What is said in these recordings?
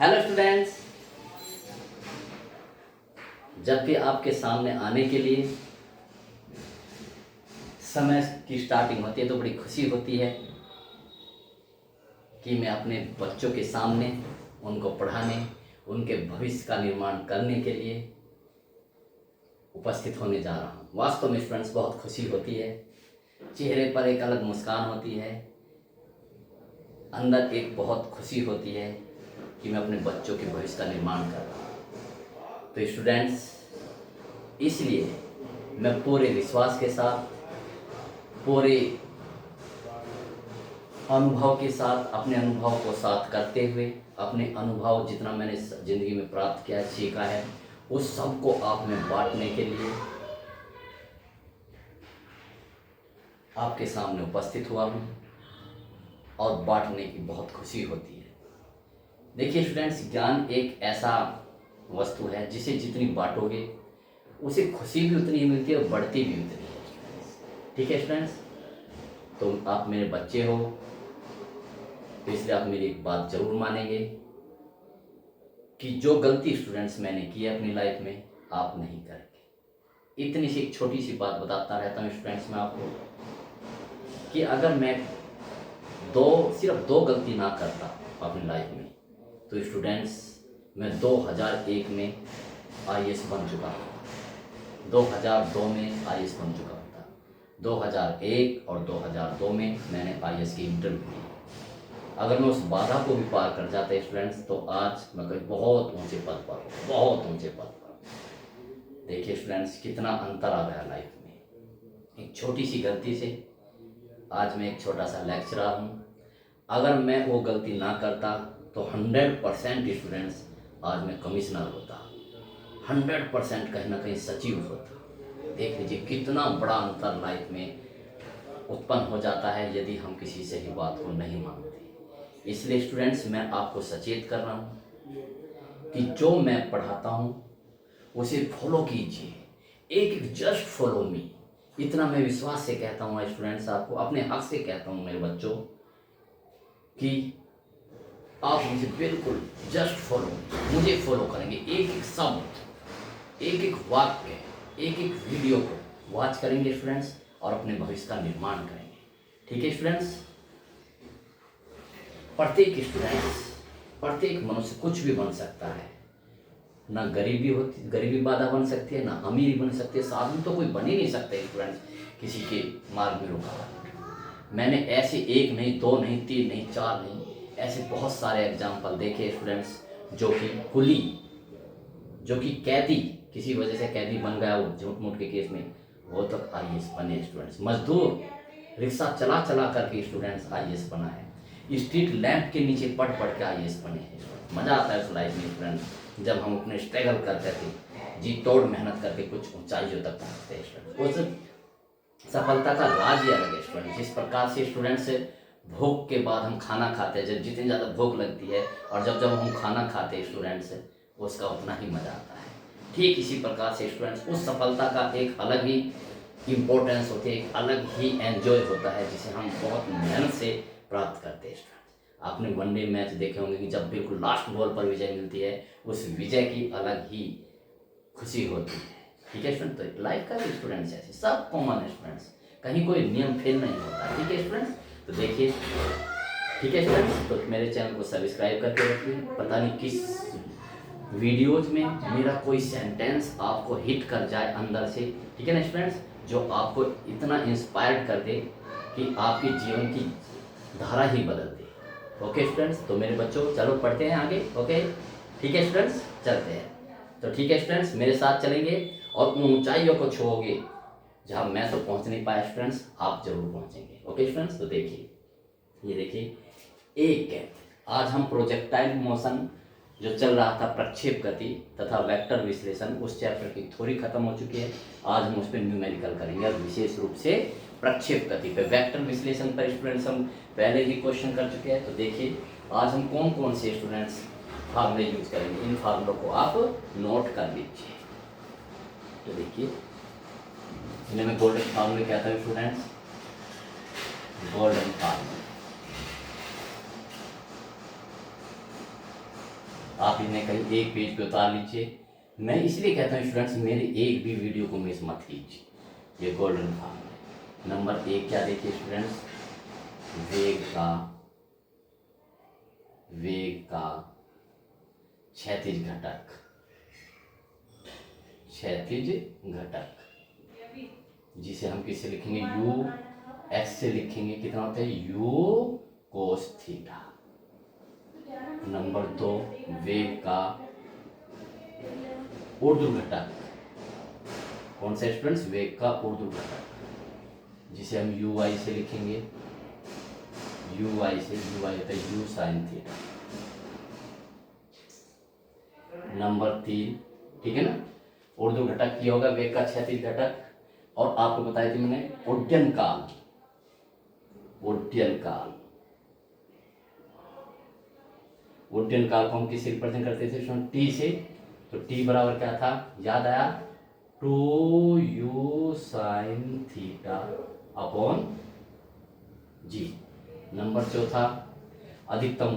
Hello students, जब भी आपके सामने आने के लिए समय की स्टार्टिंग होती है तो बड़ी खुशी होती है कि मैं अपने बच्चों के सामने उनको पढ़ाने, उनके भविष्य का निर्माण करने के लिए उपस्थित होने जा रहा हूँ। वास्तव में स्टूडेंट्स बहुत खुशी होती है, चेहरे पर एक अलग मुस्कान होती है, अंदर एक बहुत खुशी होती है कि मैं अपने बच्चों के भविष्य का निर्माण कर रहा हूँ। तो स्टूडेंट्स, इसलिए मैं पूरे विश्वास के साथ, पूरे अनुभव के साथ, अपने अनुभव को साथ करते हुए, अपने अनुभव जितना मैंने ज़िंदगी में प्राप्त किया है, सीखा है, उस सब को आप में बांटने के लिए आपके सामने उपस्थित हुआ हूँ और बांटने की बहुत खुशी होती है। देखिए स्टूडेंट्स, ज्ञान एक ऐसा वस्तु है जिसे जितनी बांटोगे उसे खुशी भी उतनी ही मिलती है और बढ़ती भी उतनी है। ठीक है स्टूडेंट्स, तो आप मेरे बच्चे हो तो इसलिए आप मेरी एक बात जरूर मानेंगे कि जो गलती स्टूडेंट्स मैंने की है अपनी लाइफ में, आप नहीं करेंगे। इतनी सी एक छोटी सी बात बताता रहता हूँ स्टूडेंट्स मैं आपको कि अगर मैं सिर्फ दो गलती ना करता अपनी लाइफ में तो स्टूडेंट्स मैं 2001 में आईएएस बन चुका हूँ, 2002 में आईएएस बन चुका था, 2001 और 2002 में मैंने आईएएस की इंटरव्यू दी। अगर मैं उस बाधा को भी पार कर जाता स्टूडेंट्स तो आज मैं कहीं बहुत ऊंचे पद पर, बहुत ऊंचे पद पर। देखिए स्टूडेंट्स, कितना अंतर आ गया लाइफ में। एक छोटी सी गलती से आज मैं एक छोटा सा लेक्चरर हूँ। अगर मैं वो गलती ना करता तो 100% स्टूडेंट्स आज मैं कमिश्नर होता, 100% कहीं ना कहीं सचिव होता। देख लीजिए कितना बड़ा अंतर लाइफ में उत्पन्न हो जाता है यदि हम किसी से ही बात को नहीं मानते। इसलिए स्टूडेंट्स मैं आपको सचेत कर रहा हूँ कि जो मैं पढ़ाता हूँ उसे फॉलो कीजिए, एक जस्ट फॉलो मी। इतना मैं विश्वास से कहता हूँ स्टूडेंट्स, आपको अपने हक से कहता हूँ मेरे बच्चों कि आप मुझे बिल्कुल जस्ट फॉलो, मुझे फॉलो करेंगे। एक एक शब्द, एक एक वाक्य, एक एक वीडियो को वॉच करेंगे स्टूडेंट्स और अपने भविष्य का निर्माण करेंगे। ठीक है स्टूडेंट्स, प्रत्येक मनुष्य कुछ भी बन सकता है। ना गरीबी बाधा बन सकती है, ना अमीरी बन सकती है, साधन तो कोई बन ही नहीं सकते स्टूडेंट्स किसी के मार्ग में रुकावट। मैंने ऐसे एक नहीं, दो नहीं, तीन नहीं, चार नहीं, ऐसे बहुत सारे एग्जाम्पल देखे स्टूडेंट्स जो कि कैदी, किसी वजह से कैदी बन गया वो झूठ मूठ के केस में, वो तक आईएएस बने स्टूडेंट्स। मजदूर रिक्शा चला चला करके स्टूडेंट्स आईएएस बना है, स्ट्रीट लैंप के नीचे पढ़ के आईएएस बने हैं। मज़ा आता है उस लाइफ में स्टूडेंट्स जब हम अपने स्ट्रगल करते थे, जी तोड़ मेहनत करके कुछ ऊंचाइयों तक पहुँचते हैं स्टूडेंट्स। उस सफलता का राज ही अलग है स्टूडेंट्स। जिस प्रकार से स्टूडेंट्स भूख के बाद हम खाना खाते हैं, जब जितनी ज़्यादा भूख लगती है और जब हम खाना खाते हैं स्टूडेंट्स, उसका उतना ही मज़ा आता है। ठीक इसी प्रकार से स्टूडेंट्स उस सफलता का एक अलग ही इम्पोर्टेंस होती है, एक अलग ही एंजॉय होता है जिसे हम बहुत मेहनत से प्राप्त करते हैं स्टूडेंट्स। आपने वनडे मैच देखे होंगे कि जब बिल्कुल लास्ट बॉल पर विजय मिलती है, उस विजय की अलग ही खुशी होती है। ठीक है स्टूडेंट, तो लाइफ का भी स्टूडेंट्स ऐसे सब कॉमन है स्टूडेंट्स, कहीं कोई नियम फेल नहीं होता। ठीक है स्टूडेंट्स, तो देखिए, ठीक है स्टूडेंट्स, तो मेरे चैनल को सब्सक्राइब करके रखिए। पता नहीं किस वीडियोज में मेरा कोई सेंटेंस आपको हिट कर जाए अंदर से, ठीक है ना स्टूडेंट्स, जो आपको इतना इंस्पायर्ड कर दे कि आपके जीवन की धारा ही बदल दे। ओके स्टूडेंट्स, तो मेरे बच्चों चलो पढ़ते हैं आगे। ओके ठीक है स्टूडेंट्स, चलते हैं। तो ठीक है स्टूडेंट्स, मेरे साथ चलेंगे और उन ऊंचाइयों को छूओगे जहाँ मैं तो पहुँच नहीं पाया स्टूडेंट्स, आप जरूर पहुँचेंगे। ओके स्टूडेंट्स, तो देखिए, ये देखिए एक आज हम प्रोजेक्टाइल मोशन जो चल रहा था, प्रक्षेप गति तथा वेक्टर विश्लेषण, उस चैप्टर की थ्योरी खत्म हो चुकी है। आज हम उस पर न्यूमेरिकल करेंगे और विशेष रूप से प्रक्षेप गति पे, वेक्टर विश्लेषण पर स्टूडेंट्स हम पहले ही क्वेश्चन कर चुके हैं। तो देखिए आज हम कौन कौन से स्टूडेंट्स फार्मूले यूज करेंगे, इन फार्मूलों को आप नोट कर लीजिए। तो देखिए, इन्हें मैं गोल्डन फार्मूले कहता हूँ स्टूडेंट्स, गोल्डन फार्मूले। आप इन्हें कहीं एक पेज पे उतार लीजिए। मैं इसलिए कहता हूँ स्टूडेंट्स, मेरी एक भी वीडियो को मिस मत कीजिए। ये गोल्डन फार्मूला नंबर 1 क्या देखिए स्टूडेंट्स, वेग का क्षैतिज घटक, जिसे हम किससे लिखेंगे, यू एक्स से लिखेंगे। कितना होता है, यू कोस थीटा। नंबर 2 वेग का ऊर्ध्व घटक, कौन सा स्टूडेंट्स, वेग का ऊर्ध्व घटक, जिसे हम यू वाई से लिखेंगे। यू वाई होता है यू साइन थीटा। नंबर 3, ठीक है ना, ऊर्ध्व घटक ये होगा वेग का क्षैतिज घटक। और आपको बताया थी मैंने उड्डयन काल को हम किससे रिप्रेजेंट करते थे, टी से। तो टी बराबर क्या था, याद आया, 2u साइन थीटा अपॉन जी। नंबर 4 अधिकतम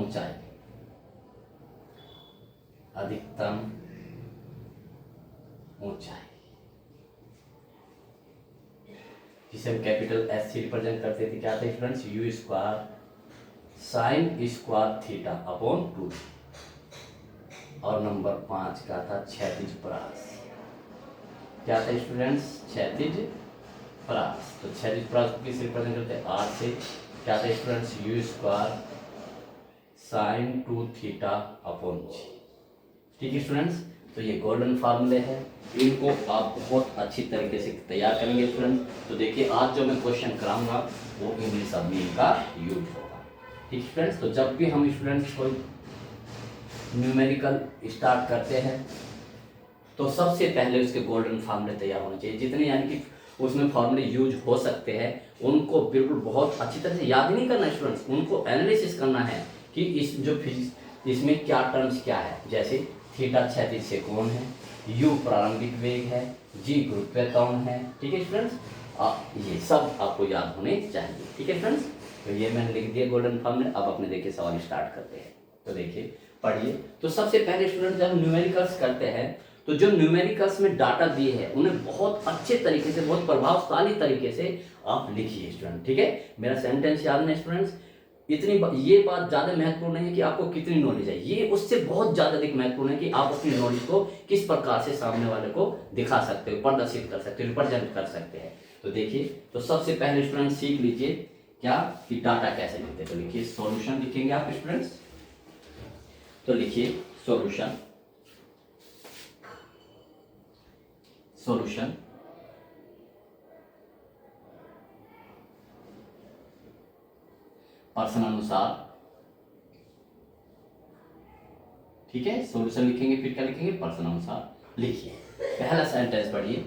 ऊंचाई, जिसे हम कैपिटल एस से रिप्रेजेंट करते थे, क्या था students, u square sine square theta upon 2। और नंबर 5 का था क्षैतिज परास, क्या था स्टूडेंट्स, क्षैतिज परास। तो क्षैतिज परास को किस रिप्रेजेंट करते हैं, आर से, क्या था students, u square sine 2 theta upon g. ठीक है स्टूडेंट्स, तो ये गोल्डन फार्मूले हैं, इनको आप बहुत अच्छी तरीके से तैयार करेंगे स्टूडेंट्स। तो देखिए आज जो मैं क्वेश्चन कराऊंगा वो इंग्लिश सब में का यूज होगा। ठीक स्टूडेंट्स, तो जब भी हम स्टूडेंट्स कोई न्यूमेरिकल स्टार्ट करते हैं तो सबसे पहले उसके गोल्डन फार्मूले तैयार होने चाहिए। जितने यानी कि उसमें फार्मूले यूज हो सकते हैं उनको बिल्कुल बहुत अच्छी तरह से याद नहीं करना स्टूडेंट्स, उनको एनालिसिस करना है कि इस जो फिजिक्स इसमें क्या टर्म्स क्या है। जैसे थीटा क्षैतिज से कोण है, यू प्रारंभिक वेग है, जी गुरुत्वीय त्वरण है। ठीक है स्टूडेंट्स, ये सब आपको याद होने चाहिए। ठीक है स्टूडेंट्स, तो ये मैंने लिख दिया गोल्डन फार्मूले। अब अपने देखिए सवाल स्टार्ट करते हैं। तो देखिए पढ़िए। तो सबसे पहले स्टूडेंट जब न्यूमेरिकल्स करते हैं तो जो न्यूमेरिकल्स में डाटा दिए हैं उन्हें बहुत अच्छे तरीके से, बहुत प्रभावशाली तरीके से आप लिखिए स्टूडेंट। ठीक है, मेरा सेंटेंस याद है स्टूडेंट्स। ये बात ज्यादा महत्वपूर्ण नहीं है कि आपको कितनी नॉलेज है, ये उससे बहुत ज्यादा अधिक महत्वपूर्ण है कि आप अपनी नॉलेज को किस प्रकार से सामने वाले को दिखा सकते हो, प्रदर्शित कर सकते हो, रिप्रेजेंट कर सकते हैं। तो देखिए, तो सबसे पहले स्टूडेंट सीख लीजिए क्या कि डाटा कैसे लिखते हैं। तो लिखिए सॉल्यूशन लिखेंगे आप स्टूडेंट्स। तो लिखिए सॉल्यूशन प्रश्न अनुसार। ठीक है, सॉल्यूशन लिखेंगे, फिर क्या लिखेंगे, प्रश्न अनुसार। लिखिए पहला सेंटेंस पढ़िए।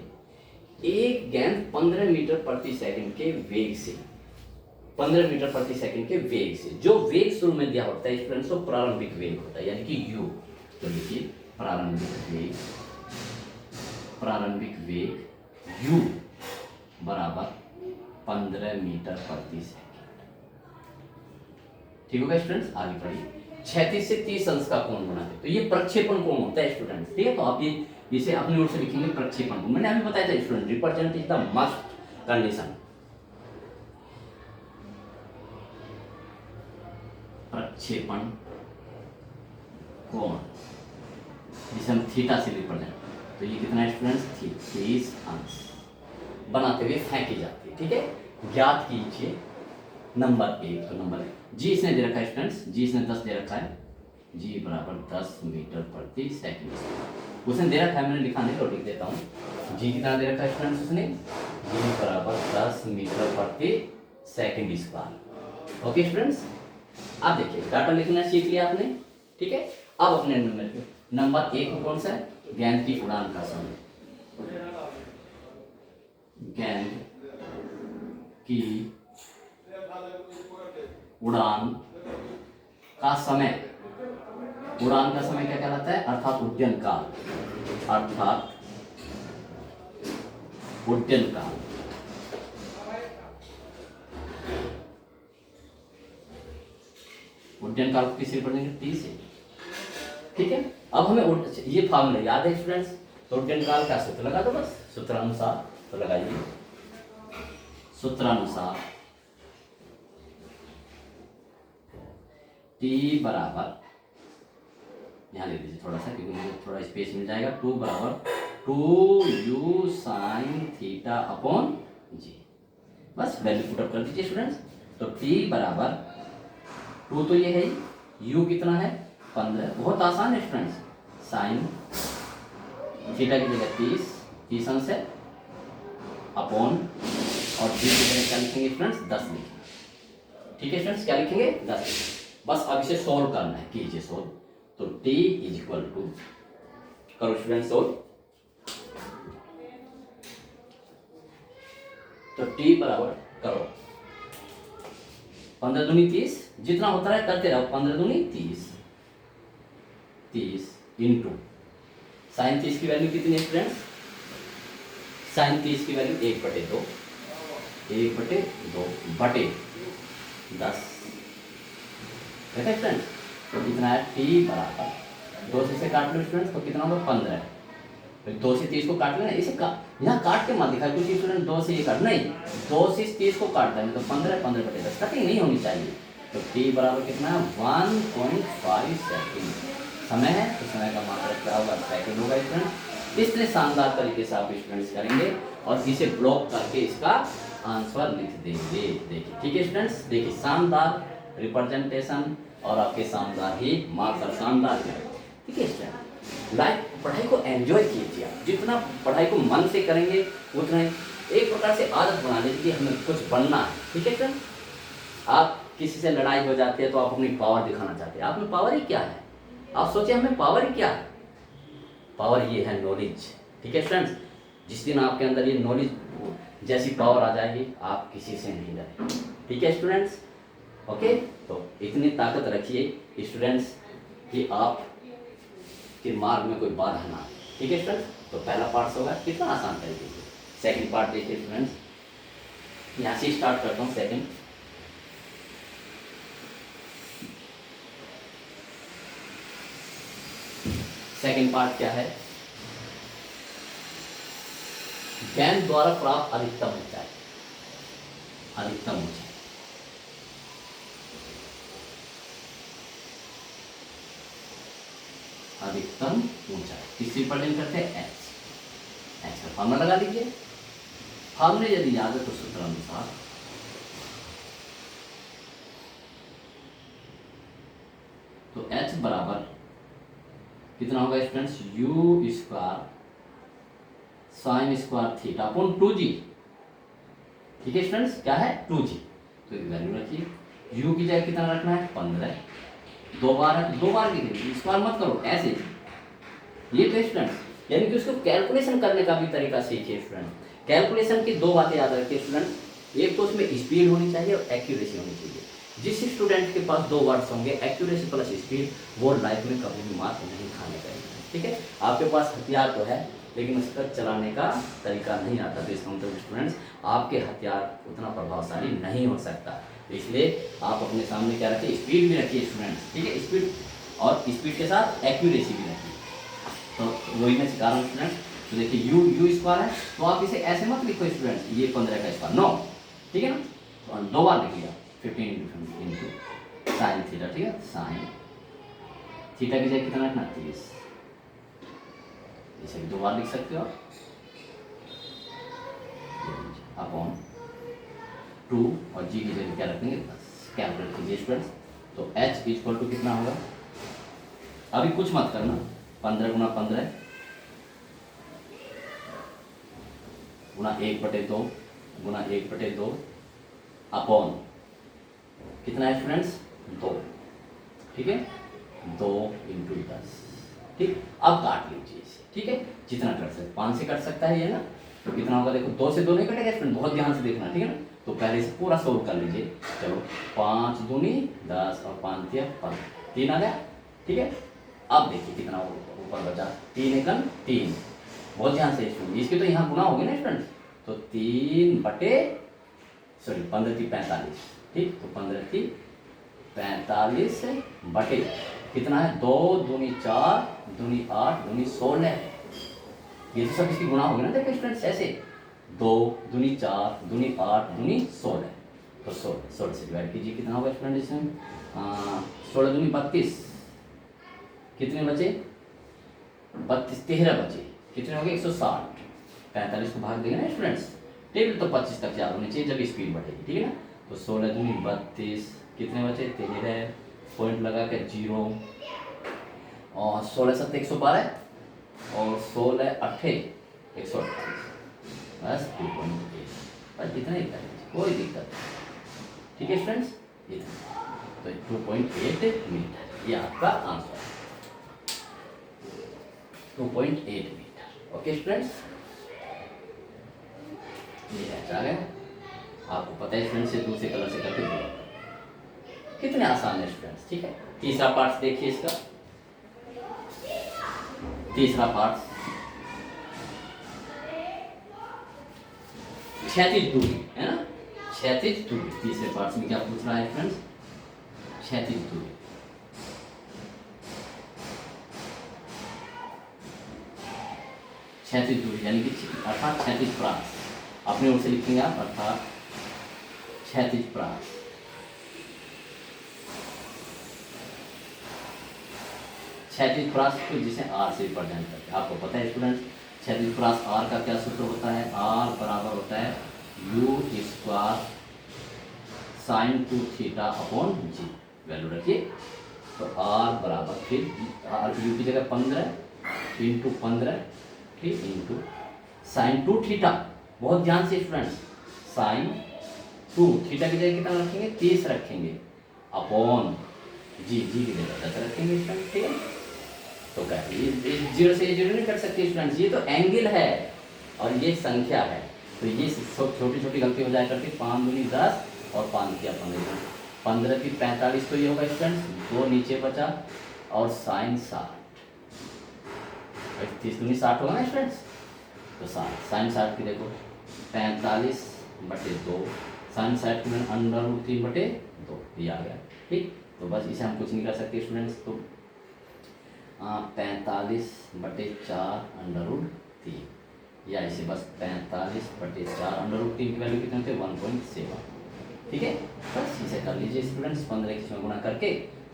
एक गेंद 15 मीटर प्रति सेकंड के वेग से, 15 मीटर प्रति सेकंड के वेग से, जो वेग शुरू में दिया होता है स्टूडेंट्स, वो प्रारंभिक वेग होता है यानी कि यू। तो लिखिए प्रारंभिक वेग यू बराबर 15 मीटर प्रति सेकंड। ठीक होगा स्टूडेंट्स, आगे पढ़िए। 36 से 30 अंश का कोण बनाते, तो ये प्रक्षेपण कोण होता है स्टूडेंट्स। ठीक है, तो आप ये इसे अपनी ओर से लिखेंगे प्रक्षेपण कोण। मैंने अभी बताया था student, represent is the must condition. प्रक्षेपण कोण जिसे हम थीटा से रिप्रेजेंट, तो ये कितना है स्टूडेंट्स, 30 अंश बनाते हुए फेंकी जाती है। ठीक है, ज्ञात कीजिए नंबर 1। तो नंबर 1 जी इसने दे रखा है स्टूडेंट्स, जी इसने 10 दे रखा है, जी बराबर 10 मीटर प्रति सेकंड। उसने दे रखा है, मैंने लिखा नहीं तो लिख देता हूँ। जी कितना दे रखा है स्टूडेंट्स उसने, जी बराबर 10 मीटर प्रति सेकंड स्क्वायर। ओके स्टूडेंट्स, अब देखिए डाटा लिखना सीख लिया आपने। ठीक है, अब अपने नंबर 1 कौन सा है, गेंद की उड़ान का समय। गेंद की उड़ान का समय, उड़ान का समय क्या कहलाता है, अर्थात उड्डयन काल, उड्डयन काल। उड्डयन काल को किस रिप्रेजेंट, टी से। ठीक है, अब हमें ये फार्मूला याद है स्टूडेंट्स, तो निकाल का सूत्र लगा दो बस, सूत्रानुसार तो लगाइए, सूत्रानुसार t बराबर, यहाँ ले लीजिए थोड़ा सा क्योंकि मुझे थोड़ा स्पेस मिल जाएगा, 2 बराबर 2u साइन थीटा अपॉन जी, बस वैल्यू पुट अप कर दीजिए स्टूडेंट्स। तो t बराबर 2 तो ये है ही, u कितना है 15, बहुत आसान है स्टूडेंट्स, साइन थीटा की जगह 30 अंश है अपॉन, और g की जगह क्या लिखेंगे स्टूडेंट्स 10 लिखेंगे, ठीक है स्टूडेंट्स, क्या लिखेंगे 10, बस अब इसे सोल्व करना है, कीजिए सोल्व। तो t इज इक्वल टू, करो स्टूडेंट सोल्व, तो t बराबर करो 15 दूनी 30, जितना होता है करते रहो, 15 दूनी 30 इंटू साइन 30 की वैल्यू कितनी है स्टूडेंट्स, साइन 30 की वैल्यू 1/2, 1/2 बटे 10, ठीक है स्टूडेंट्स। तो कितना है t बराबर, 2 से काट लो स्टूडेंट्स, तो कितना होगा 15, फिर 2 से 30 को काट लेना, इसे यहाँ काट के मत दिखाए कुछ स्टूडेंट 2 से ये काट, नहीं 2 से 30 को काटता है, तो 15/10 कटिंग नहीं होनी चाहिए। तो t बराबर कितना है 1.5 सेकेंड, समय है तो समय का मात्रा क्या होगा सेकेंड होगा स्टूडेंट। इस तरह शानदार तरीके से आप स्टूडेंट्स करेंगे और इसे ब्लॉक करके इसका आंसर लिख देंगे, देखिए ठीक है स्टूडेंट्स, देखिए शानदार रिप्रेजेंटेशन और आपके शानदार ही मार्क्स और शानदार है, ठीक है स्टूडेंट। लाइफ पढ़ाई को एंजॉय कीजिए, आप जितना पढ़ाई को मन से करेंगे उतना ही एक प्रकार से आदत बना लीजिए कि हमें कुछ बनना है, ठीक है स्टूडेंट। आप किसी से लड़ाई हो जाती है तो आप अपनी पावर दिखाना चाहते हैं, आप में पावर ही क्या है, आप सोचिए हमें पावर ही क्या है, पावर ये है नॉलेज, ठीक है स्टूडेंट्स। जिस दिन आपके अंदर ये नॉलेज जैसी पावर आ जाएगी आप किसी से नहीं डरेंगे, ठीक है स्टूडेंट्स। ओके, तो इतनी ताकत रखिए स्टूडेंट्स कि आप के मार्ग में कोई बाधा ना आए, ठीक है स्टूडेंट्स। तो पहला पार्ट होगा कितना आसान तरीके से, सेकंड पार्ट देखिए स्टूडेंट्स, यहाँ से स्टार्ट करता हूँ सेकंड। सेकंड पार्ट क्या है, ज्ञान द्वारा प्राप्त अधिकतम ऊंचाई, अधिकतम ऊंचाई, अधिकतम ऊंचाई किससे रिप्रेजेंट करते हैं एच, एच का फॉर्मूला लगा लीजिए, फॉर्मूले यदि याद है तो सूत्र अनुसार तो एच बराबर कितना होगा students, u square sine square theta upon 2g, ठीक है स्टूडेंट्स, क्या है 2g, तो वैल्यू रखिए, u की जगह कितना रखना है 15, 2 बार है तो 2 बार की जगह स्क्वायर मत करो ऐसे, ये तो स्टूडेंट्स यानी कि उसको कैलकुलेशन करने का भी तरीका सीखिए स्टूडेंट। कैलकुलेशन की 2 बातें याद रखिए स्टूडेंट, एक तो उसमें स्पीड होनी चाहिए और एक्यूरेसी होनी चाहिए। जिस स्टूडेंट के पास 2 वर्ड्स होंगे एक्यूरेसी प्लस स्पीड, वो लाइफ में कभी भी मार्क्स नहीं खाने पाएंगे, ठीक है। आपके पास हथियार तो है लेकिन उसका चलाने का तरीका नहीं आता, तो इसका मतलब स्टूडेंट्स आपके हथियार उतना प्रभावशाली नहीं हो सकता, तो इसलिए आप अपने सामने क्या रखिए, स्पीड भी रखिए स्टूडेंट्स, ठीक है, स्पीड और स्पीड के साथ एक्यूरेसी भी रखिए। तो वही मैं सिखा रहा हूँ स्टूडेंट्स। तो देखिए u स्क्वायर है तो आप इसे ऐसे मत लिखो स्टूडेंट्स, ये 15 का स्क्वायर, नो, ठीक है ना, तो 2 बार लिखिएगा 15 इंटू साइन थीटा, ठीक है, साइन थीटा की जगह कितना रखना 30, इसे 2 बार लिख सकते हो अपॉन 2 और g की जगह क्या रखेंगे 10, कैलकुलेट कीजिए स्टूडेंट्स। तो h इक्वल टू कितना होगा, अभी कुछ मत करना, 15 गुना 15 गुना 1/2 गुना 1/2 अपॉन कितना है स्टूडेंट्स 2, ठीक है, 2 इंटू 10, ठीक। अब काट लीजिए इसे, ठीक है, जितना कट सकते 5 से कट सकता है ये ना, तो कितना होगा देखो 2 से 2 नहीं कटेगा स्टूडेंट, बहुत ध्यान से देखना, ठीक है ना। तो पहले इसे पूरा सोल्व कर लीजिए, चलो 5 दूनी 10 और 5 तिया 5, 3 आ गया, ठीक है। अब देखिए कितना ऊपर बचा, 3 एकम 3, बहुत ध्यान से सुनिए, इसके तो यहाँ गुना होगी ना स्टूडेंट, तो 3 बटे 15 × 45, ठीक, तो 15 × 45 बटे कितना है, 2 दूनी 4 दूनी 8 दूनी 16, ये तो सब इसकी गुणा होगी ना। देखो स्टूडेंट्स ऐसे 2 दूनी 4 दूनी 8 दूनी 16, तो 16 से डिवाइड कीजिए, कितना होगा स्टूडेंट इसमें, 16 दूनी 32, कितने बचे 32, 13 बचे, कितने हो गए 160, 45 को भाग देंगे ना स्टूडेंट्स, टेबल तो 25 तक याद होनी चाहिए जब स्पीड बढ़ेगी, ठीक है ना। तो 16 दूनी 32, कितने बचे 13, पॉइंट लगा के 0, और 16 7 112, और 16 8 128, बस 2.8, बस इतना ही करेंगे, कोई दिक्कत नहीं, ठीक है फ्रेंड्स, इतना तो 2.8 मीटर ये आपका आंसर है, 2.8 मीटर। ओके स्टूडेंट्स, ये आ गया, आपको पता है स्टूडेंट्स, से दूसरे कलर से करके दिया, कितने आसान है स्टूडेंट्स, ठीक है। तीसरा पार्ट देखिए इसका, तीसरा पार्ट क्षैतिज दूरी है ना, क्षैतिज दूरी, तीसरे पार्ट में क्या पूछ रहा है फ्रेंड्स, क्षैतिज दूरी, क्षैतिज दूरी यानी कि अर्थात क्षैतिज प्रास, अपने ओर से लिखेंगे आप, अर्थात क्षैतिज प्रास, क्षैतिज प्रास को जिसे आर से रिप्रेजेंट करते हैं, आपको पता है स्टूडेंट्स, क्षैतिज प्रास आर का क्या सूत्र होता है, आर बराबर होता है u square sine 2 theta upon g, value रखिए, तो आर बराबर फिर आर यू की जगह 15 इंटू 15 ठीक इंटू साइन 2 थीटा, बहुत ध्यान से स्टूडेंट्स, साइन 2 थीटा की जगह कितना रखेंगे 30 रखेंगे, अपॉन जी की जगह 10 रखेंगे स्टूडेंट, ठीक है। तो क्या ये 0 से 0 नहीं कर सकते स्टूडेंट्स, ये तो एंगल है और ये संख्या है, तो ये छोटी छोटी गलती हो जाए करती, 5 दूनी 10 और 5 किया 15, 15 की 45, तो ये होगा स्टूडेंट्स 2 नीचे बचा, और साइन 60, 30 दूनी 60 होगा ना स्टूडेंट्स, तो साइन 60 की देखो 45/2, साइन 60 की √3/2, ये आ गया, ठीक। तो बस इसे हम कुछ नहीं कर सकते स्टूडेंट्स, तो 45/4 √3, या इसे बस 45/4 √3 की वैल्यू कितने होते हैं 1.7, ठीक है। बस इसे कर लीजिए स्टूडेंट्स, 15 इसमें गुणा करके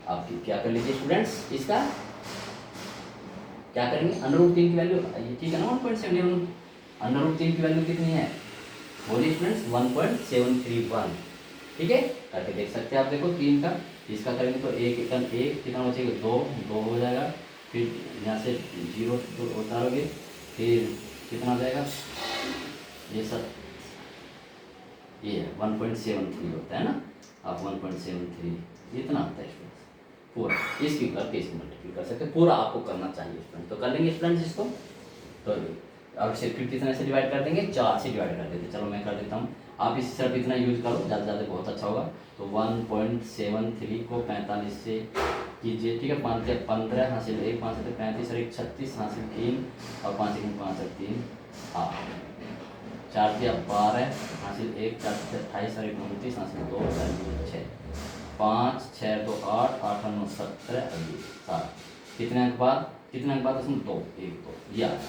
आप क्या कर लीजिए स्टूडेंट्स, इसका क्या करेंगे, √3 की वैल्यू ये ठीक है ना 1.7, √3 की वैल्यू कितनी है, बोलिए स्टूडेंट्स 1.731, ठीक है, करके देख सकते हैं आप, देखो 3 का इसका करेंगे तो 1 कितना बचेगा 2 हो जाएगा, फिर यहाँ से 0 उतारोगे, फिर कितना हो जाएगा, ये सब ये 1.73 होता है ना, आप 1.73 इतना होता है स्टूडेंट्स, पूरा इसकी करके इसको मल्टीप्लाई कर सकते हैं, पूरा आपको करना चाहिए स्टूडेंट, तो कर लेंगे स्टूडेंट्स इसको, तो अब इसे फिर कितने से डिवाइड कर देंगे, 4 से डिवाइड कर देते, चलो मैं कर देता हूँ, आप इस सिर्फ इतना यूज करो, ज़्यादा ज़्यादा बहुत अच्छा होगा, तो 1.73 को 45 से कीजिए, ठीक है, 5 से 15 हासिल 1, 5 से 35 और 1 36 हासिल 3, और 5 से 5 और 3 8, 4 से 12 हासिल 1, 4 से 28 और 1 29 हासिल 2 6, 5 6 2 8 8 9 17 और 7, कितने अंक बाद उसमें 2 1 2 ये आ गया,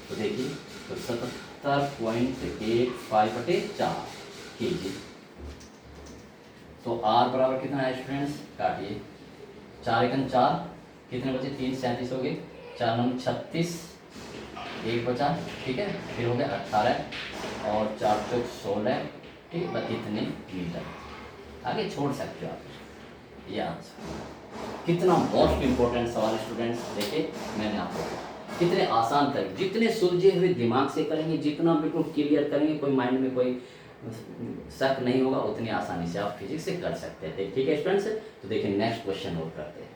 तो देखिए तो 77.85/4 कीजिए, तो आर बराबर कितना है स्टूडेंट्स, काटिए, 4 एकम 4, कितने बचे 3 37 हो गए, 4 9 36, 1 बचा, ठीक है, फिर हो गया 18 और 4 चौक 16, ठीक है, बस इतने मीटर, आगे छोड़ सकते हो आप, ये आंसर। कितना मोस्ट इंपॉर्टेंट सवाल स्टूडेंट्स, देखिए मैंने आपको कितने आसान तरीके, जितने सुलझे हुए दिमाग से करेंगे, जितना बिल्कुल क्लियर करेंगे, कोई माइंड में कोई शक नहीं होगा, उतनी आसानी से आप फिजिक्स से कर सकते हैं, ठीक है स्टूडेंट्स। तो देखिए नेक्स्ट क्वेश्चन और करते हैं,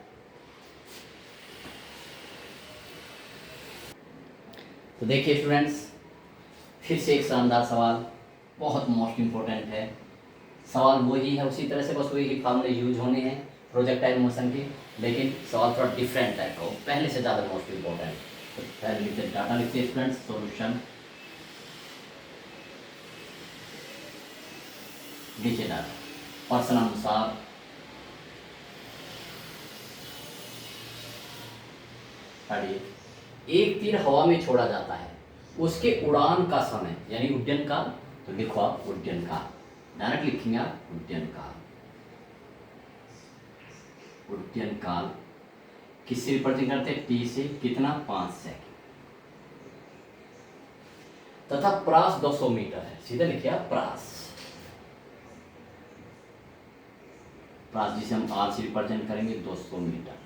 तो देखिए स्टूडेंट्स फिर से एक शानदार सवाल, बहुत मोस्ट इंपॉर्टेंट है, सवाल वही है उसी तरह से, बस वही फार्मूले यूज होने हैं प्रोजेक्टाइल मोशन की, लेकिन सवाल थोड़ा डिफरेंट टाइप का, पहले से ज़्यादा मोस्ट इंपॉर्टेंट। तो पहले लिखते डाटा, लिखते स्टूडेंट्स सॉल्यूशन, नीचे डाटा प्रश्नानुसार थर्ड ये एक तीर हवा में छोड़ा जाता है, उसके उड़ान का समय यानी उड्डयन काल, तो लिखो आप उड्डयन काल, डायरेक्ट लिखेंगे आप उड्डयन काल। उड्डयन काल किससे रिप्रेजेंट करते हैं? टी से, कितना? 5 सेकंड। तथा प्रास 200 मीटर है, सीधा लिखिए आप प्रास। प्रास जिसे हम आर से रिप्रेजेंट करेंगे 200 मीटर।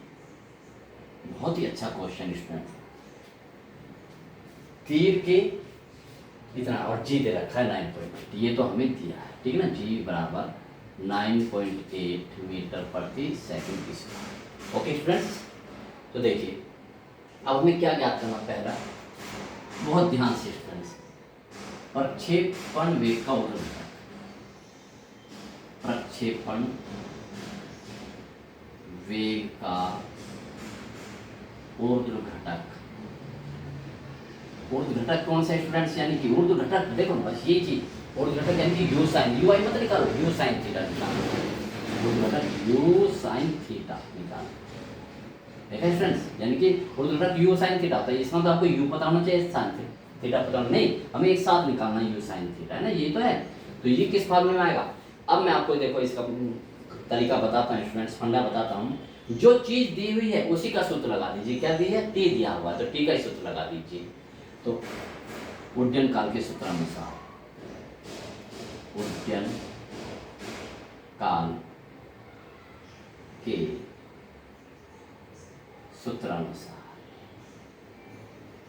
बहुत ही अच्छा क्वेश्चन स्टूडेंट। तीर के इतना और जी दे रखा है 9.8, ये तो हमें दिया है, ठीक है ना, जी बराबर 9.8 मीटर प्रति सेकंड स्क्वायर। ओके स्टूडेंट्स, तो देखिए अब हमें क्या ज्ञात करना, पहला बहुत ध्यान से स्टूडेंट्स, प्रक्षेपण वेग का ऊर्ध्व घटक, प्रक्षेपण वेग का ऊर्ध्व घटक। ऊर्ध्व घटक कौन सा स्टूडेंट्स? यानी कि ऊर्ध्व घटक देखो ना, बस ये चीज, ऊर्ध्व घटक यानी कि यू साइन, यू आई मत निकालो, यू साइन थीटा निकालो, ऊर्ध्व घटक यू साइन थीटा निकालो। देखा स्टूडेंट्स, यानी कि ऊर्ध्व घटक यू साइन थीटा होता है, इसका मतलब आपको यू पता होना चाहिए, साइन थीटा पता होना नहीं, हमें एक साथ निकालना है यू साइन थीटा, है ना, ये तो है। तो ये किस फॉर्मूले में आएगा? अब मैं आपको देखो इसका तरीका बताता हूँ स्टूडेंट्स, फंडा बताता हूँ। जो चीज दी हुई है उसी का सूत्र लगा दीजिए। क्या दी है? टी दिया हुआ है, तो टी का ही सूत्र लगा दीजिए। तो उड्डयन काल के सूत्रानुसार, उड्डयन काल के सूत्रानुसार,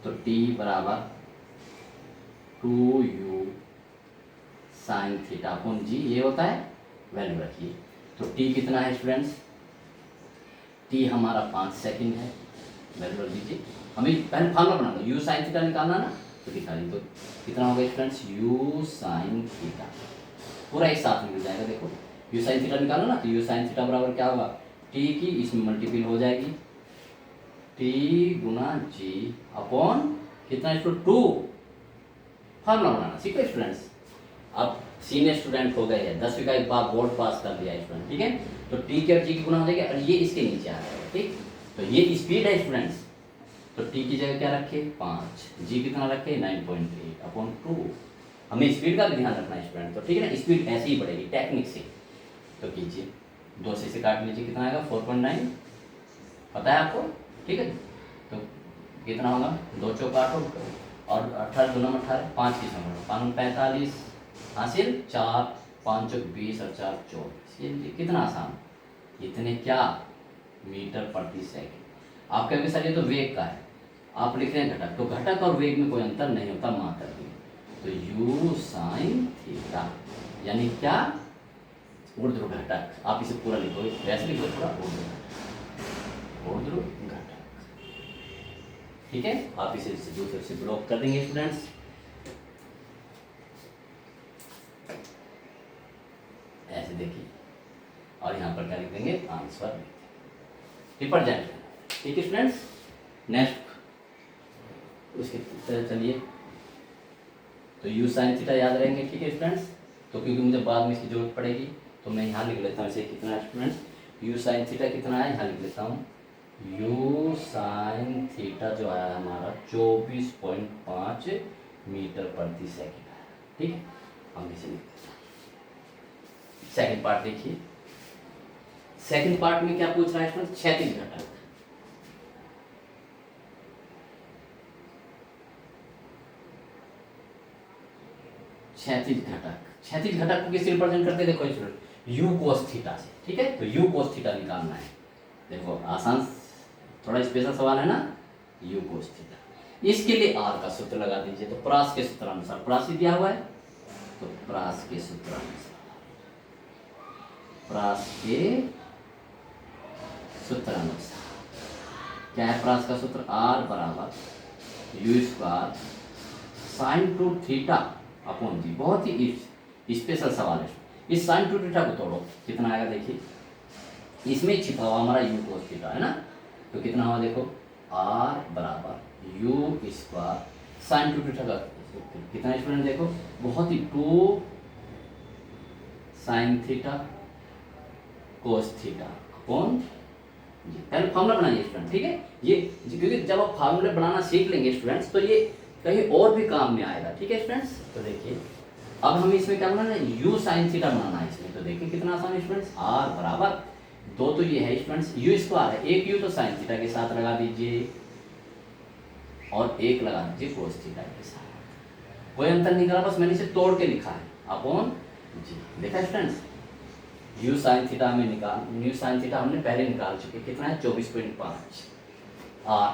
तो टी बराबर 2u साइन थीटा अपॉन जी, ये होता है, वैल्यू रखिए। तो टी कितना है स्टूडेंट्स? टी हमारा 5 सेकंड है, वैल्यू रख दीजिए। हमें पहले formula banana, you sine theta निकालना ना, तो दिखा दी, तो कितना होगा स्टूडेंट्स? यू साइन थीटा पूरा एक साथ मिल जाएगा। देखो यू साइन थीटा निकालना ना, तो यू साइन थीटा बराबर क्या होगा? टी की इसमें मल्टीपल हो जाएगी, टी गुना जी अपॉन कितना स्टूडेंट? 2। फॉर्मूला बनाना सीखो स्टूडेंट्स। अब सीनियर स्टूडेंट हो गए हैं, 10वीं का एक बार बोर्ड पास कर लिया स्टूडेंट, ठीक है। तो टी के और जी की गुना हो जाएगा और ये इसके नीचे आ जाएगा, ठीक। तो ये स्पीड है स्टूडेंट्स, तो टी की जगह क्या रखे? 5, जी कितना रखे? 9.8 अपॉन 2। हमें स्पीड का भी ध्यान रखना है स्टूडेंट, तो ठीक है ना, स्पीड ऐसे ही बढ़ेगी टेक्निक से। तो कीजिए, 2 से इसे काट लीजिए, कितना आएगा? 4.9, पता है आपको, ठीक है। तो कितना होगा? 2 चौक 8 और 18 2 18, 5 की संख्या 5 45 हासिल, 4 5 चौक 20 और 4 24। ये कितना आसान, इतने क्या मीटर प्रति सेकंड। आप कहेंगे सर ये तो वेग का है, आप लिख रहे हैं घटक, तो घटक और वेग में कोई अंतर नहीं होता, मात्र में। तो यू साइन थीटा यानी क्या? ऊर्ध्व घटक। आप इसे पूरा लिखोगे, वैसे लिखो पूरा, ऊर्ध्व घटक, ठीक है। आप इसे दूसरे से ब्लॉक कर देंगे स्टूडेंट्स, ऐसे देखिए, और यहाँ पर क्या लिख देंगे? आंसर रिप्रेजेंट, ठीक है स्टूडेंट्स। नेक्स्ट उसके तरह चलिए, तो यू साइन थीटा याद रहेंगे, ठीक है स्टूडेंट्स। तो क्योंकि मुझे बाद में इसकी जरूरत पड़ेगी, तो मैं यहाँ लिख लेता हूँ इसे, कितना है स्टूडेंट्स? यू साइन थीटा कितना है, यहाँ लिख लेता हूँ, यू साइन थीटा जो आया हमारा 24.5 मीटर प्रति सेकंड आया, ठीक है। हम इसे लिख देते हैं। सेकंड पार्ट देखिए, सेकंड पार्ट में क्या पूछ रहा है स्टूडेंट? क्षैतिज घटक। क्षैतिज घटक, क्षैतिज घटक को किससे रिप्रेजेंट करते हैं? देखो स्टूडेंट, यू कोस थीटा से, ठीक है। तो यू कोस थीटा निकालना है। देखो आसान, थोड़ा स्पेशल सवाल है ना, यू कोस थीटा। इसके लिए आर का सूत्र लगा दीजिए। तो प्रास के सूत्र अनुसार, प्रास ही दिया हुआ है, तो प्रास के सूत्र अनुसार, प्रास के सूत्र अनुसार क्या है प्रास का सूत्र? आर बराबर u square sine two theta upon g. बहुत ही स्पेशल सवाल है। इस साइन टू थीटा को तोड़ो, कितना आएगा देखिए, इसमें छिपा हुआ हमारा यू कोस थीटा है ना, तो कितना हुआ देखो, आर बराबर u square sine two theta का कितना स्टूडेंट देखो, बहुत ही 2 sine theta cos theta upon g पहले फार्मूला बनाइए स्टूडेंट, ठीक है। ये क्योंकि जब आप फार्मूले बनाना सीख लेंगे स्टूडेंट्स तो ये कहीं और भी काम में आएगा, ठीक है स्टूडेंट्स। तो देखिए अब हमें इसमें क्या बनाना है, यू साइन थीटा बनाना है इसमें। तो देखिए कितना आसान है स्टूडेंट्स, आर बराबर दो तो ये है स्टूडेंट्स यू स्क्वायर है, एक यू तो साइन थीटा के साथ लगा दीजिए और एक लगा दीजिए कोस थीटा के साथ। कोई अंतर नहीं करा, बस मैंने इसे तोड़ के लिखा है अपॉन जी। देखा स्टूडेंट्स, यू साइन थीटा में यू साइन थीटा हमने पहले निकाल चुके, कितना है 24.5 आर,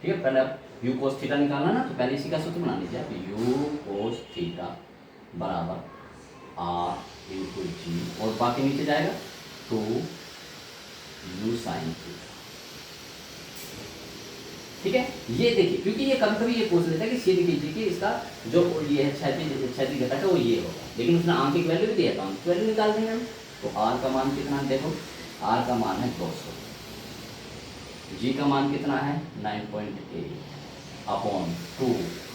ठीक है। पहले अब यू कोस थीटा निकालना ना, तो पहले इसी का सूत्र बना लीजिए आप, यू कोस थीटा बराबर आर इंटू जी और बाकी नीचे जाएगा 2 यू साइन थीटा, ठीक है। ये देखिए क्योंकि ये कभी कभी ये पूछ लेता है कि सिद्ध कीजिए कि इसका जो ये है क्षैतिज घटक है वो ये होगा, लेकिन उसने आंकिक वैल्यू भी दिया था, आंकिक वैल्यू निकाल देंगे हम। तो आर का मान कितना है, देखो आर का मान है 200, जी का मान कितना है 9.8 अपॉन 2।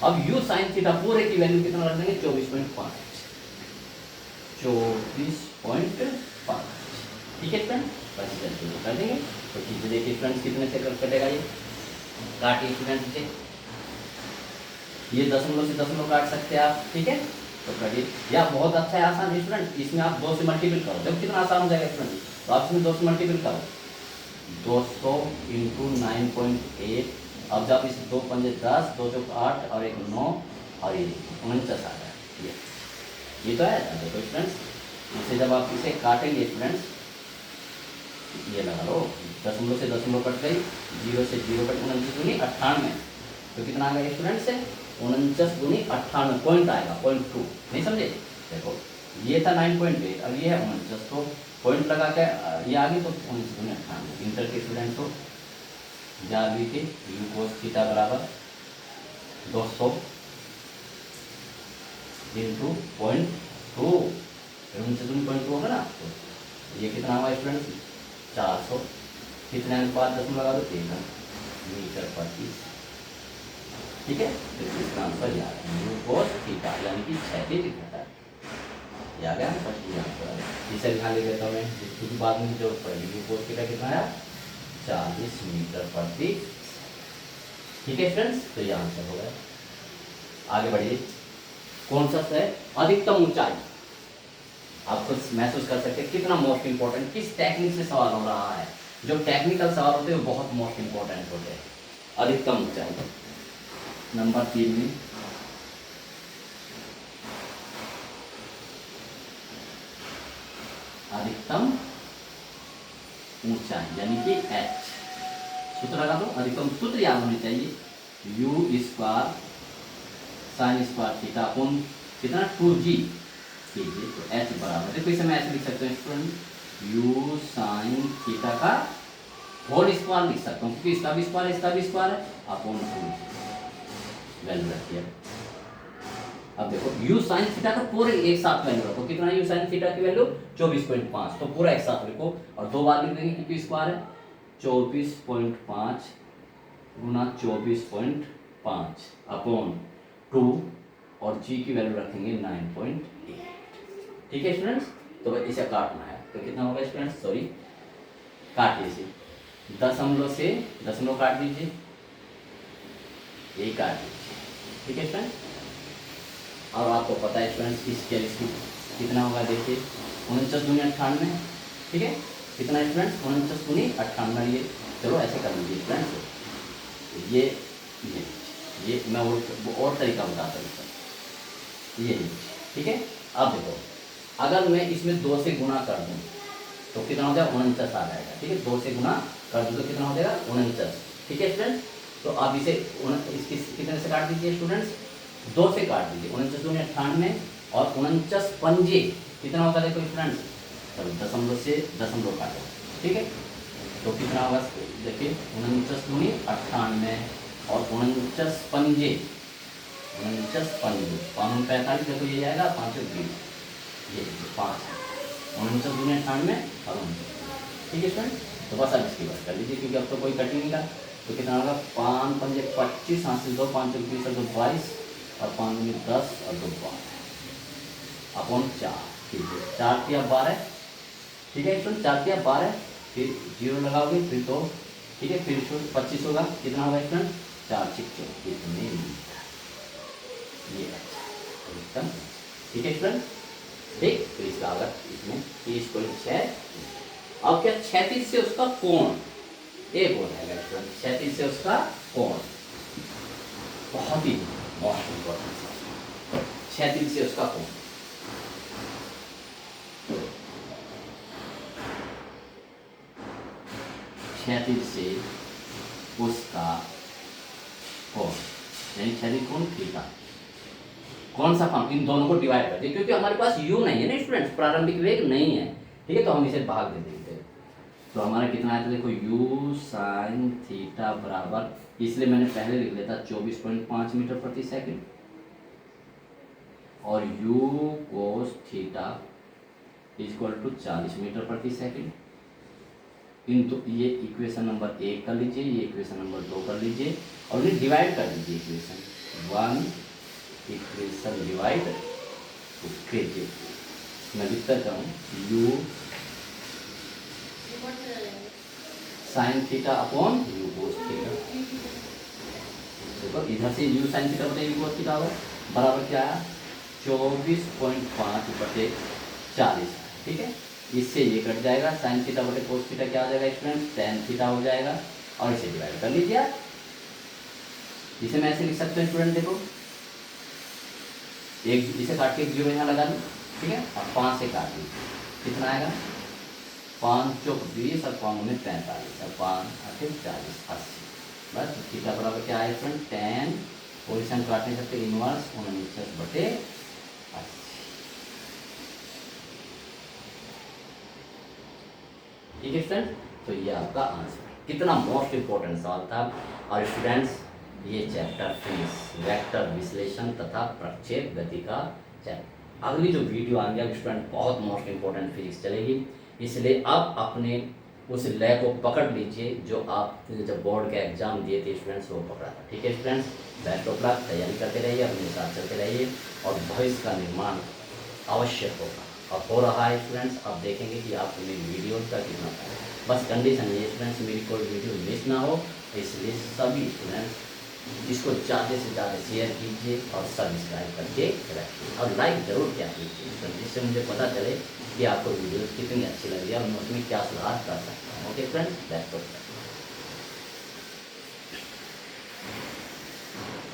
अब यू साइन थीटा पूरे की वैल्यू कितना रख देंगे 24.5, ठीक है फ्रेंड, बस कर देंगे। तो ठीक है, देखिए फ्रेंड्स कितने से कटेगा, ये काटिए स्टूडेंट से, ये दशमलव से दशमलव काट सकते हैं आप, ठीक है। तो करिए, या बहुत अच्छा है, आसान है स्टूडेंट, इसमें आप 2 से मल्टीपल करो, जब कितना आसान हो जाएगा स्टूडेंट, तो आप इसमें 2 से मल्टीपल करो, 200 इंटू 9.8। अब जब इसे 2 पंजे 10, 2 चौक 8 और 1 9 और ये 49 आ गया, ये तो है। देखो स्टूडेंट्स, इसे जब आप इसे काटेंगे स्टूडेंट्स, ये लगा लो, दशमलव से दशमलव कट गई, 0 से 0 कट, 49 दूनी 98, तो कितना आ गया स्टूडेंट से 49 दूनी 98 पॉइंट आएगा, 0.2, नहीं समझे। देखो ये था 9.8, अब ये है 49, तो पॉइंट लगा के ये आ गई, तो 49 दूनी 98। इंटर के स्टूडेंट को याद लीजिए, यू कोस थीटा बराबर 200 इंटू 0.2, 49 दूनी 0.2 होगा ना, तो ये कितना हुआ स्टूडेंट्स 400, कितने अनुपात दशमलव लगा दो 3 मीटर प्रति, ठीक है। तो इसका आंसर याद है यू कोस थीटा, यानी कि क्षैतिज घटक, याद है फर्स्ट आंसर। इसे ध्यान ले लेता हूँ मैं, क्योंकि बाद में जरूरत पड़ेगी। यू कोस थीटा कितना है 40 मीटर प्रति, ठीक है फ्रेंड्स, तो ये आंसर हो गया। आगे बढ़िए, कौन सा है अधिकतम ऊंचाई, आपको महसूस कर सकते हैं कितना मोस्ट इंपॉर्टेंट, किस टेक्निक से सवाल हो रहा है। जो टेक्निकल सवाल होते हैं वो बहुत मोस्ट इंपॉर्टेंट होते हैं। अधिकतम ऊंचाई नंबर 3 में अधिकतम ऊंचाई यानी कि h, सूत्र लगा दो, अधिकतम सूत्र याद होनी चाहिए, you square sine square theta upon कितना 2g कीजिए, तो h बराबर, देखो इसे मैं ऐसे लिख सकता हूँ स्टूडेंट, यू साइन थीटा का होल स्क्वायर लिख सकता हूँ, क्योंकि इसका भी स्क्वायर है, इसका भी स्क्वायर है, अपॉन 2 वैल्यू रखिए। अब देखो यू साइन थीटा का पूरे एक साथ वैल्यू रखो, कितना यू साइन थीटा की वैल्यू 24.5, तो पूरा एक साथ लिखो और 2 बार लिख देंगे क्योंकि स्क्वायर है, 24.5 गुना 24.5 अपॉन 2 और जी की वैल्यू रखेंगे 9.8, ठीक है स्टूडेंट्स। तो इसे काटना है, तो कितना होगा स्टूडेंट्स, सॉरी काट लीजिए, दशमलव से दशमलव काट दीजिए, यही काट दीजिए, ठीक है स्टूडेंट। और आपको पता है स्टूडेंट्स की स्केल इसकी कितना होगा, देखिए 49 दूनी 98, ठीक है, कितना स्टूडेंट्स 49 दूनी 98, ये चलो ऐसे कर लीजिए फ्रेंड्स, ये मैं और तरीका बताता हूँ, ये ठीक है। अब देखो अगर मैं इसमें 2 से गुणा कर दूँ तो कितना हो जाएगा 49 आ जाएगा, ठीक है, 2 से गुणा कर दूँ तो कितना हो जाएगा 49, ठीक है स्टूडेंट्स। तो आप इसे इसकी कितने से काट दीजिए स्टूडेंट्स, 2 से काट दीजिए, 49 दूनी 98 और 49 पंजे कितना होगा, देखो स्टूडेंट्स, चलो दशमलव से दशमलव काटो, ठीक है, तो कितना होगा देखिए 49 दूनी 98 और 49 पंजे 45, देखो ये जाएगा 5 20, ये 5 49 दूनी 98 और 49, ठीक है स्टूडेंट। तो बस अब इसकी बात कर लीजिए क्योंकि अब तो कोई कट नहीं का, तो कितना होगा 5 पंजे 25, 5 से 2 5 20 और 2 22 और 5 दूनी 10 और 2 12 अपॉन 4, ठीक है, 4 तिया 12, ठीक है स्टूडेंट, 4 तिया 12 फिर 0 लगाओगे फिर 2, ठीक है, फिर 25 होगा, कितना होगा स्टूडेंट, 4 6 कितने मीटर, ये एकदम ठीक है स्टूडेंट। ठीक, तो इसका अगर इसमें 30.6, अब क्या क्षैतिज से उसका कोण, एक हो जाएगा स्टूडेंट, क्षैतिज से उसका कोण, बहुत ही मोस्ट इम्पोर्टेंट, क्षैतिज से उसका कोण, क्षैतिज से उसका कोण, यानी क्षैतिज कोण थीटा। कौन सा फॉर्म, इन दोनों को डिवाइड कर दिया, क्योंकि हमारे पास u नहीं है ना स्टूडेंट्स, प्रारंभिक वेग नहीं है, ठीक है, तो हम इसे भाग दे देते हैं। तो हमारा कितना आया था, देखो u साइन थीटा बराबर, इसलिए मैंने पहले लिख लिया था 24.5 मीटर प्रति सेकंड, और u cos theta equal to 40 meter प्रति सेकंड। किंतु ये इक्वेशन नंबर 1 कर लीजिए, ये इक्वेशन नंबर 2 कर लीजिए, और ये डिवाइड कर दीजिए इक्वेशन 1 इक्वेशन डिवाइड कीजिए। मैं लिख करता हूँ u sine theta upon u cos theta. देखो इधर से u साइन थीटा बटे u कोस थीटा होगा, बराबर क्या है 24.5 बटे 40, ठीक है, इससे ये कट जाएगा, साइन थीटा बटे कोस थीटा क्या हो जाएगा स्टूडेंट, टेन थीटा हो जाएगा, और इसे डिवाइड कर लीजिए आप। इसे मैं ऐसे लिख सकते हैं स्टूडेंट, देखो एक इसे काट के 0 यहाँ लगा दूँ, ठीक है, और 5 से काट लीजिए, कितना आएगा 5 चौक 20 और 5 में 45 और 5 8 40 80, बस थीटा बराबर क्या आए फ्रेंड, टेन, पोजिशन काट नहीं सकते, इनवर्स 49 बटे 80। ठीक है फ्रेंड, तो ये आपका आंसर, कितना मोस्ट इम्पोर्टेंट सवाल था। और स्टूडेंट्स ये चैप्टर फिनिश, वेक्टर विश्लेषण तथा प्रक्षेप गति का चैप्टर। अगली जो वीडियो आएंगे अब स्टूडेंट बहुत मोस्ट इम्पोर्टेंट फिजिक्स चलेगी, इसलिए आप अपने उस लय को पकड़ लीजिए जो आप जब बोर्ड का एग्जाम दिए थे स्टूडेंट्स, वो पकड़ा था। ठीक है स्टूडेंट्स, बेस्ट ऑफ लक, तैयारी करते रहिए, अपने साथ चलते रहिए, और भविष्य का निर्माण अवश्य होगा, और हो रहा है स्टूडेंट्स। आप देखेंगे कि आपको मेरी वीडियोज का कितना फायदा है। बस कंडीशन ये स्टूडेंट्स, मेरी कोई वीडियो मिस ना हो, इसलिए सभी स्टूडेंट्स इसको ज़्यादा से ज़्यादा शेयर कीजिए और सब्सक्राइब करके रखिए, और लाइक ज़रूर क्या कीजिए, जिससे मुझे पता चले कि आपको वीडियो कितनी अच्छी लगी है और मैं उसमें क्या सुधार कर सकता हूँ। Okay friends, that's all.